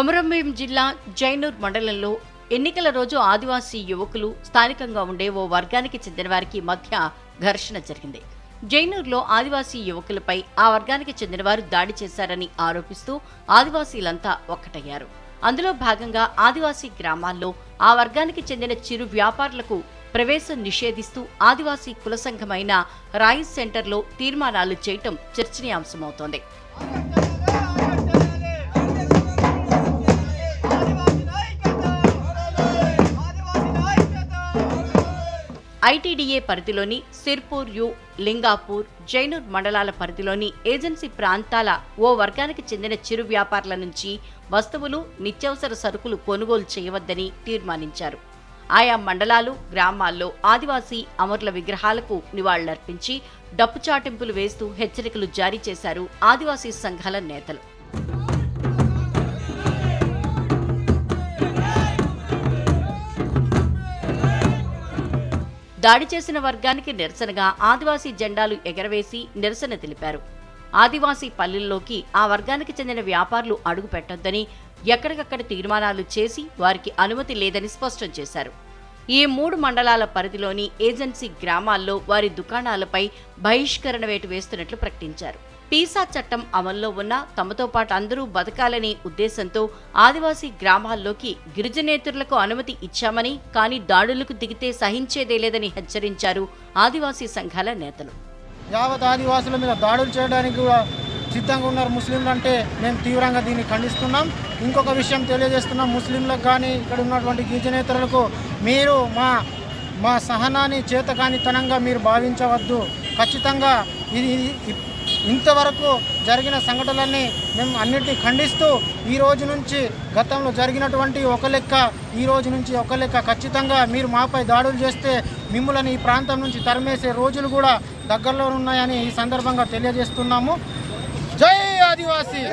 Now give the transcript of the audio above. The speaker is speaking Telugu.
కొమరంభీం జిల్లా జైనూర్ మండలంలో ఎన్నికల రోజు ఆదివాసీ యువకులు స్థానికంగా ఉండే ఓ వర్గానికి చెందిన వారికి మధ్య ఘర్షణ జరిగింది. జైనూర్లో ఆదివాసీ యువకులపై ఆ వర్గానికి చెందినవారు దాడి చేశారని ఆరోపిస్తూ ఆదివాసీలంతా ఒక్కటయ్యారు. అందులో భాగంగా ఆదివాసీ గ్రామాల్లో ఆ వర్గానికి చెందిన చిరు వ్యాపారులకు ప్రవేశం నిషేధిస్తూ ఆదివాసీ కుల సంఘమైన రాయిస్ సెంటర్లో తీర్మానాలు చేయటం చర్చనీయాంశమవుతోంది. ఐటీడీఏ పరిధిలోని సిర్పూర్ యు, లింగాపూర్, జైనూర్ మండలాల పరిధిలోని ఏజెన్సీ ప్రాంతాల ఓ వర్గానికి చెందిన చిరు వ్యాపారుల నుంచి వస్తువులు, నిత్యావసర సరుకులు కొనుగోలు చేయవద్దని తీర్మానించారు. ఆయా మండలాలు, గ్రామాల్లో ఆదివాసీ అమరుల విగ్రహాలకు నివాళులర్పించి డప్పు చాటింపులు వేస్తూ హెచ్చరికలు జారీ చేశారు ఆదివాసీ సంఘాల నేతలు. దాడి చేసిన వర్గానికి నిరసనగా ఆదివాసీ జెండాలు ఎగరవేసి నిరసన తెలిపారు. ఆదివాసీ పల్లెల్లోకి ఆ వర్గానికి చెందిన వ్యాపారులు అడుగు పెట్టొద్దని, ఎక్కడికక్కడ తీర్మానాలు చేసి వారికి అనుమతి లేదని స్పష్టం చేశారు. ఈ 3 మండలాల పరిధిలోని ఏజెన్సీ గ్రామాల్లో వారి దుకాణాలపై బహిష్కరణ వేటు వేస్తున్నట్లు ప్రకటించారు. పీసా చట్టం అమల్లో ఉన్న తమతో పాటు అందరూ బతకాలనే ఉద్దేశంతో ఆదివాసీ గ్రామాల్లోకి గిరిజనేతరులకు అనుమతి ఇచ్చామని, కానీ దాడులకు దిగితే సహించేదే లేదని హెచ్చరించారు ఆదివాసీ సంఘాల నేతలు. యావత్ ఆదివాసుల మీద దాడులు చేయడానికి కూడా సిద్ధంగా ఉన్నారు ముస్లింలు అంటే మేము తీవ్రంగా దీన్ని ఖండిస్తున్నాం. ఇంకొక విషయం తెలియజేస్తున్నాం ముస్లింలకు కానీ ఇక్కడ ఉన్నటువంటి గిరిజనేతరులకు, మీరు మా సహనాన్ని చేతకానితనంగా మీరు భావించవద్దు. ఖచ్చితంగా ఇది ఇంతవరకు జరిగిన సంఘటనలన్నీ మేము అన్నిటినీ ఖండిస్తూ ఈ రోజు నుంచి గతంలో జరిగినటువంటి ఒక లెక్క, ఈ రోజు నుంచి ఒక లెక్క, ఖచ్చితంగా మీరు మాపై దాడులు చేస్తే మిమ్మల్ని ఈ ప్రాంతం నుంచి తరిమేసే రోజులు కూడా దగ్గరలో ఉన్నాయని ఈ సందర్భంగా తెలియజేస్తున్నాము. జై ఆదివాసీ.